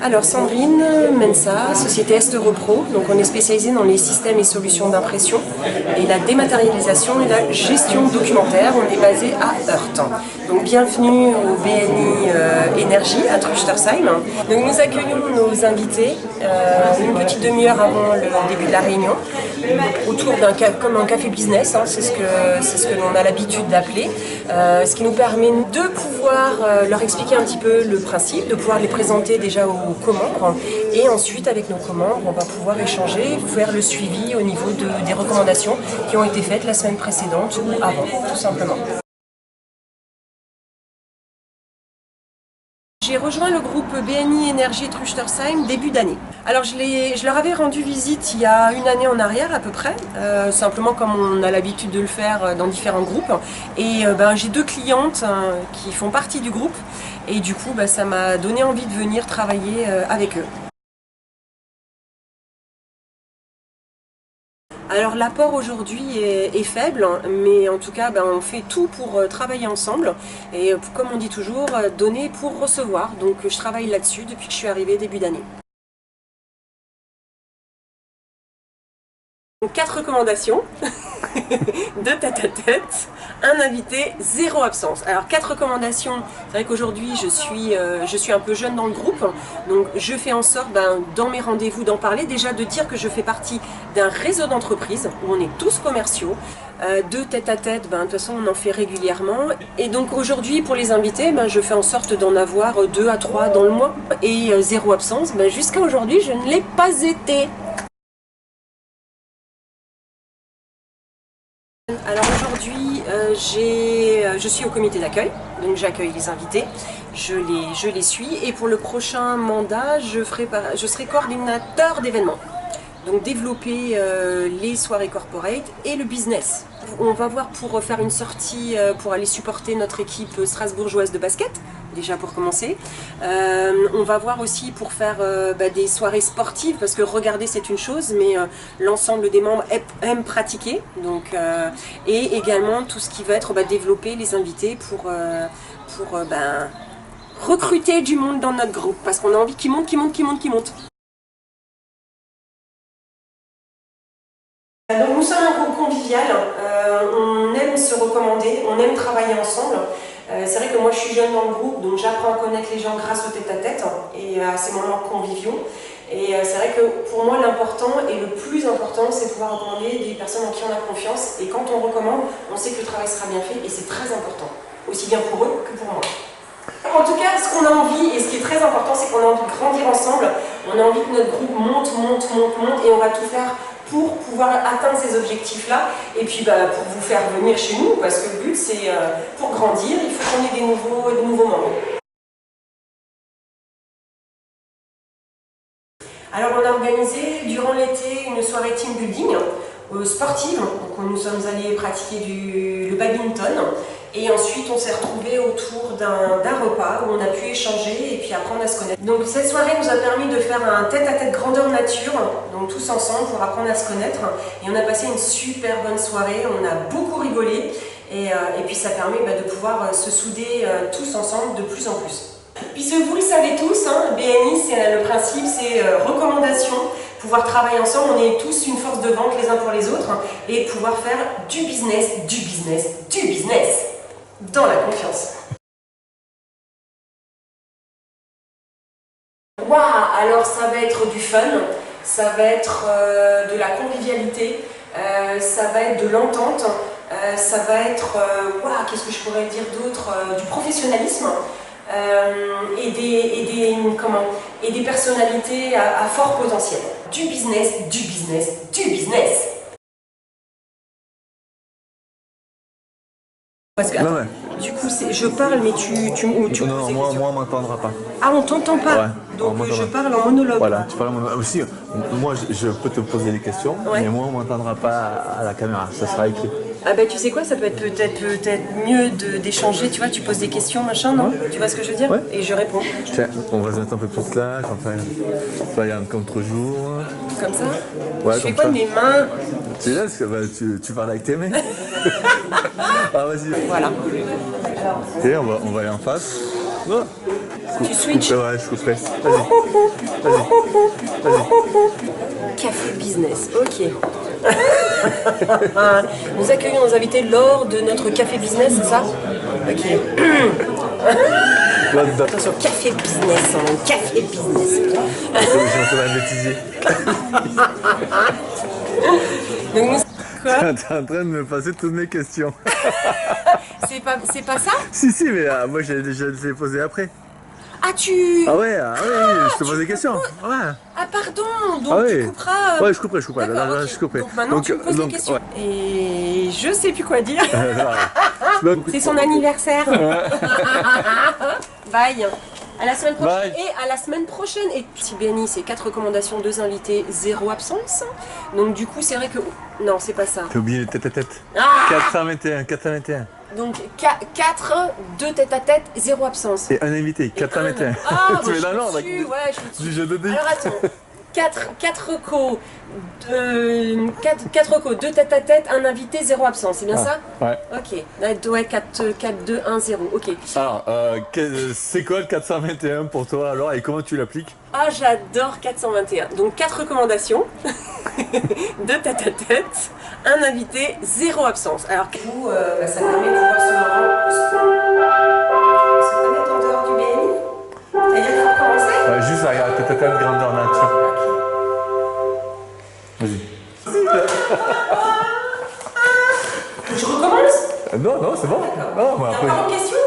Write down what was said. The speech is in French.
Alors Sandrine Mensa, société Est Repro, donc on est spécialisé dans les systèmes et solutions d'impression et la dématérialisation et la gestion documentaire. On est basé à Heurt. Donc bienvenue au BNI Énergie à Truchtersheim. Donc nous accueillons nos invités une petite demi-heure avant le début de la réunion, autour comme un café business, hein, c'est ce que l'on a l'habitude d'appeler, ce qui nous permet de pouvoir leur expliquer un petit peu le principe, de pouvoir les présenter déjà aux commembres et ensuite avec nos commembres on va pouvoir échanger, faire le suivi au niveau des recommandations qui ont été faites la semaine précédente ou avant, tout simplement. J'ai rejoint le groupe BNI Énergie Truchtersheim début d'année. Alors je leur avais rendu visite il y a une année en arrière à peu près, simplement comme on a l'habitude de le faire dans différents groupes. Et j'ai deux clientes qui font partie du groupe et du coup ça m'a donné envie de venir travailler avec eux. Alors l'apport aujourd'hui est faible, mais en tout cas on fait tout pour travailler ensemble et comme on dit toujours, donner pour recevoir. Donc je travaille là-dessus depuis que je suis arrivée début d'année. 4 recommandations, 2 tête-à-tête, un invité, 0 absence. Alors 4 recommandations, c'est vrai qu'aujourd'hui je suis un peu jeune dans le groupe, donc je fais en sorte dans mes rendez-vous d'en parler, déjà de dire que je fais partie d'un réseau d'entreprises où on est tous commerciaux. 2 tête-à-tête, de toute façon on en fait régulièrement. Et donc aujourd'hui pour les invités, je fais en sorte d'en avoir 2 à 3 dans le mois. Et 0 absence, jusqu'à aujourd'hui je ne l'ai pas été. Alors aujourd'hui, je suis au comité d'accueil, donc j'accueille les invités, je les suis et pour le prochain mandat, je serai coordinateur d'événements. Donc développer les soirées corporate et le business. On va voir pour faire une sortie pour aller supporter notre équipe strasbourgeoise de basket, déjà pour commencer. On va voir aussi pour faire des soirées sportives, parce que regarder c'est une chose, mais l'ensemble des membres aiment pratiquer. Donc, et également tout ce qui va être développer les invités pour recruter du monde dans notre groupe, parce qu'on a envie qu'ils montent. Donc nous sommes un groupe convivial, on aime se recommander, on aime travailler ensemble. C'est vrai que moi je suis jeune dans le groupe, donc j'apprends à connaître les gens grâce au tête-à-tête et à ces moments conviviaux. Et c'est vrai que pour moi l'important et le plus important c'est de pouvoir recommander des personnes en qui on a confiance. Et quand on recommande, on sait que le travail sera bien fait et c'est très important, aussi bien pour eux que pour moi. En tout cas, ce qu'on a envie, et ce qui est très important, c'est qu'on a envie de grandir ensemble. On a envie que notre groupe monte, et on va tout faire pour pouvoir atteindre ces objectifs-là. Et puis pour vous faire venir chez nous, parce que le but, c'est pour grandir, il faut qu'on ait des nouveaux membres. Alors on a organisé durant l'été une soirée team building sportive. Donc nous sommes allés pratiquer le badminton. Et ensuite, on s'est retrouvés autour d'un repas où on a pu échanger et puis apprendre à se connaître. Donc cette soirée nous a permis de faire un tête-à-tête grandeur nature, donc tous ensemble pour apprendre à se connaître. Et on a passé une super bonne soirée, on a beaucoup rigolé et puis ça permet de pouvoir se souder tous ensemble de plus en plus. Puisque vous le savez tous, BNI, c'est le principe, c'est recommandation. Pouvoir travailler ensemble, on est tous une force de vente les uns pour les autres et pouvoir faire du business dans la confiance. Waouh, alors ça va être du fun, ça va être de la convivialité, ça va être de l'entente, ça va être, qu'est-ce que je pourrais dire d'autre, du professionnalisme. Et des personnalités à fort potentiel. Du business. Parce que, du coup, je parle, mais non, moi on m'entendra pas. Ah, on t'entend pas? Ouais, donc je parle en monologue. Voilà, tu parles en monologue. Aussi, moi je peux te poser des questions, mais moi on m'entendra pas à la caméra, ça sera écrit. Ah tu sais quoi, ça peut être peut-être mieux d'échanger, tu vois, tu poses des questions, machin, non? Tu vois ce que je veux dire? Et je réponds. Tiens, on va se mettre un peu plus là, il y a un contre-jour. Comme ça? Ouais, je fais quoi de mes mains? Tu laisses, tu parles avec tes mains. Ah vas-y. Voilà. Ok, on va aller en face. Oh. Tu switches. Ouais, je couperai. Vas-y. Café business, ok. Nous accueillons nos invités lors de notre café business, c'est ça? Ok. Attention, café business, café business. J'ai entendu un bêtisier. Donc nous... Quoi? T'es en train de me passer toutes mes questions. C'est pas ça? Si, mais moi je l'ai posé après. Ah tu... Ah ouais, je te pose des questions. Ouais. Ah pardon, donc tu couperas... Ouais, je couperai. D'accord, Là, ok. je couperai. Donc maintenant tu me poses des questions. Ouais. Et je sais plus quoi dire. C'est son anniversaire. Bye. À la semaine prochaine. Bye. Et à la semaine prochaine. Et Tibéani, c'est 4 recommandations, 2 invités, 0 absence. Donc du coup, c'est vrai que... Non, c'est pas ça. T'as oublié les tête-à-tête. Ah 421. Donc 4, 2 tête-à-tête, 0 absence. Et un invité, 421. Ah, Tu mets dans l'ordre. ouais, je suis dessus. Du jeu de dés. Alors attends. 4 recos, 4 recos, 2 tête-à-tête, un invité, 0 absence, c'est bien ça? Ouais. Ok, ouais, 4, 2, 1, 0, ok. Alors, c'est quoi le 421 pour toi alors et comment tu l'appliques? Ah, j'adore 421. Donc 4 recommandations, 2 tête-à-tête, un invité, 0 absence. Alors, du coup, ça permet de pouvoir se mettre en dehors du BNI. C'est-à-dire qu'il faut commencer? Juste à tête-à-tête, grandeur nature. Vas-y. Je recommence? Non, c'est bon. Non, mais T'as après. encore une question?